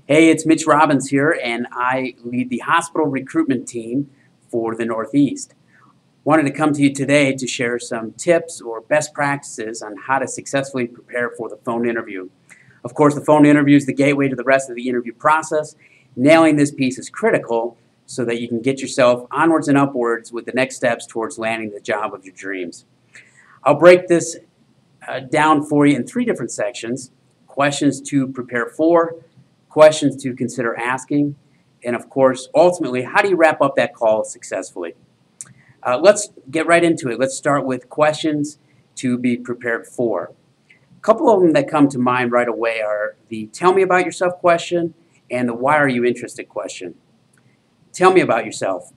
Hey, it's Mitch Robbins here, and I lead the hospital recruitment team for the Northeast. Wanted to come to you today to share some tips or best practices on how to successfully prepare for the phone interview. Of course, the phone interview is the gateway to the rest of the interview process. Nailing this piece is critical so that you can get yourself onwards and upwards with the next steps towards landing the job of your dreams. I'll break this down for you in three different sections: questions to prepare for, questions to consider asking, and of course, ultimately, how do you wrap up that call successfully? Let's get right into it. Let's start with questions to be prepared for. A couple of them that come to mind right away are the tell me about yourself question and the why are you interested question. Tell me about yourself.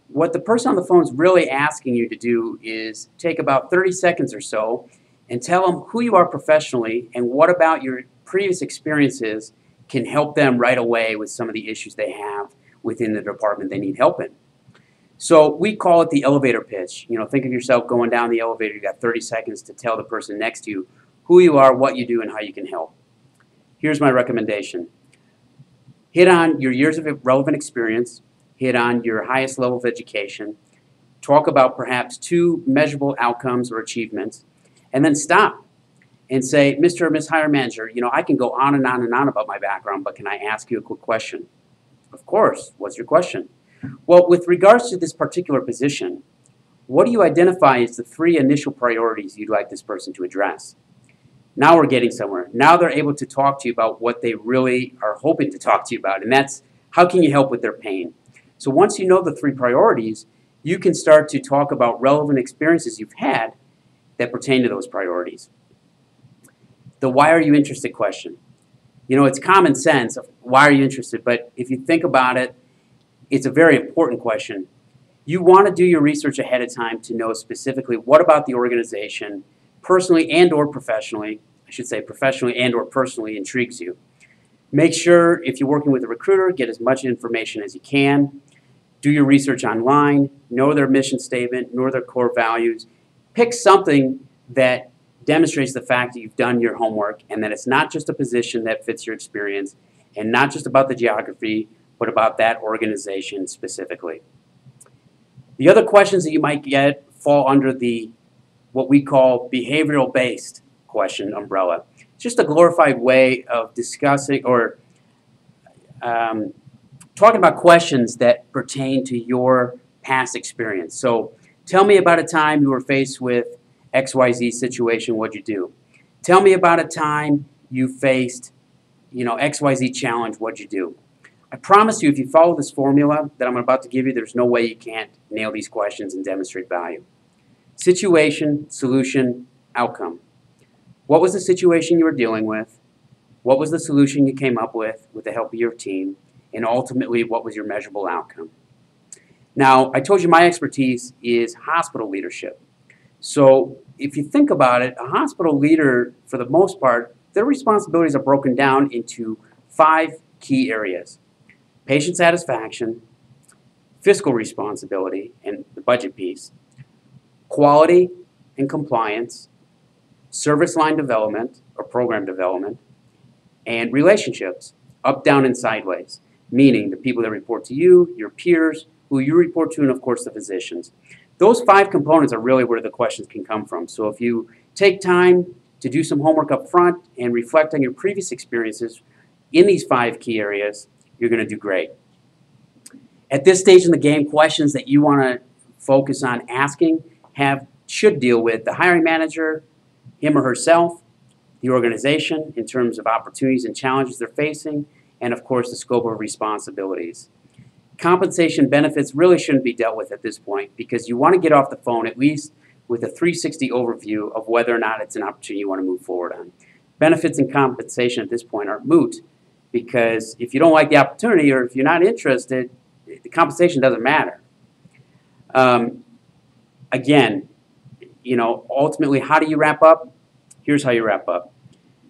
What the person on the phone is really asking you to do is take about 30 seconds or so and tell them who you are professionally and what about your previous experiences can help them right away with some of the issues they have within the department they need help in. So we call it the elevator pitch. Think of yourself going down the elevator. You got 30 seconds to tell the person next to you who you are, what you do, and how you can help. Here's my recommendation. Hit on your years of relevant experience, hit on your highest level of education, talk about perhaps 2 measurable outcomes or achievements, and then stop and say, Mr. or Ms. Hiring Manager, I can go on and on and on about my background, but can I ask you a quick question? Of course. What's your question? Well, with regards to this particular position, what do you identify as the 3 initial priorities you'd like this person to address? Now we're getting somewhere. Now they're able to talk to you about what they really are hoping to talk to you about, and that's how can you help with their pain? So once you know the 3 priorities, you can start to talk about relevant experiences you've had that pertain to those priorities. The why are you interested question. It's common sense of why are you interested, but if you think about it, it's a very important question. You want to do your research ahead of time to know specifically what about the organization, personally and or professionally, I should say professionally and or personally intrigues you. Make sure if you're working with a recruiter, get as much information as you can. Do your research online, know their mission statement, know their core values. Pick something that demonstrates the fact that you've done your homework and that it's not just a position that fits your experience and not just about the geography, but about that organization specifically. The other questions that you might get fall under the what we call behavioral-based question umbrella. It's just a glorified way of discussing or talking about questions that pertain to your past experience. So tell me about a time you were faced with XYZ situation, what'd you do? Tell me about a time you faced, XYZ challenge, what'd you do? I promise you, if you follow this formula that I'm about to give you, there's no way you can't nail these questions and demonstrate value. Situation, solution, outcome. What was the situation you were dealing with? What was the solution you came up with the help of your team? And ultimately, what was your measurable outcome? Now, I told you my expertise is hospital leadership. So if you think about it, a hospital leader, for the most part, their responsibilities are broken down into 5 key areas: patient satisfaction, fiscal responsibility, and the budget piece, quality and compliance, service line development or program development, and relationships, up, down, and sideways, meaning the people that report to you, your peers, who you report to, and of course the physicians. Those 5 components are really where the questions can come from. So if you take time to do some homework up front and reflect on your previous experiences in these 5 key areas, you're going to do great. At this stage in the game, questions that you want to focus on asking should deal with the hiring manager, him or herself, the organization in terms of opportunities and challenges they're facing, and of course the scope of responsibilities. Compensation benefits really shouldn't be dealt with at this point because you want to get off the phone at least with a 360 overview of whether or not it's an opportunity you want to move forward on. Benefits and compensation at this point are moot because if you don't like the opportunity or if you're not interested, the compensation doesn't matter. Again, ultimately, how do you wrap up? Here's how you wrap up.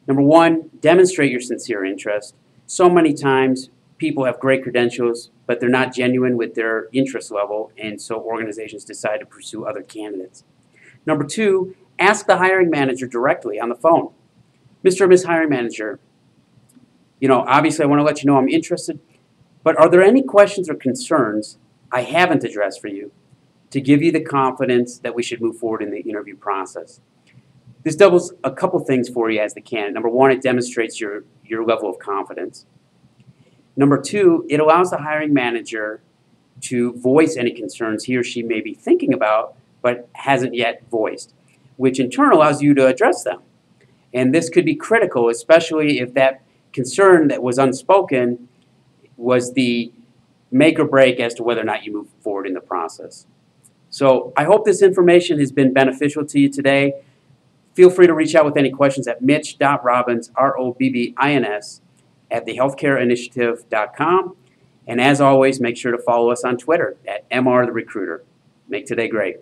Number 1, demonstrate your sincere interest. So many times people have great credentials, but they're not genuine with their interest level, and so organizations decide to pursue other candidates. Number 2, ask the hiring manager directly on the phone. Mr. or Ms. Hiring Manager, Obviously I want to let you know I'm interested, but are there any questions or concerns I haven't addressed for you to give you the confidence that we should move forward in the interview process? This doubles a couple things for you as the candidate. Number one, it demonstrates your level of confidence. Number two, it allows the hiring manager to voice any concerns he or she may be thinking about but hasn't yet voiced, which in turn allows you to address them. And this could be critical, especially if that concern that was unspoken was the make or break as to whether or not you move forward in the process. So I hope this information has been beneficial to you today. Feel free to reach out with any questions at mitch.robbins, R-O-B-B-I-N-S, at thehealthcareinitiative.com. And as always, make sure to follow us on Twitter at MRTheRecruiter. Make today great.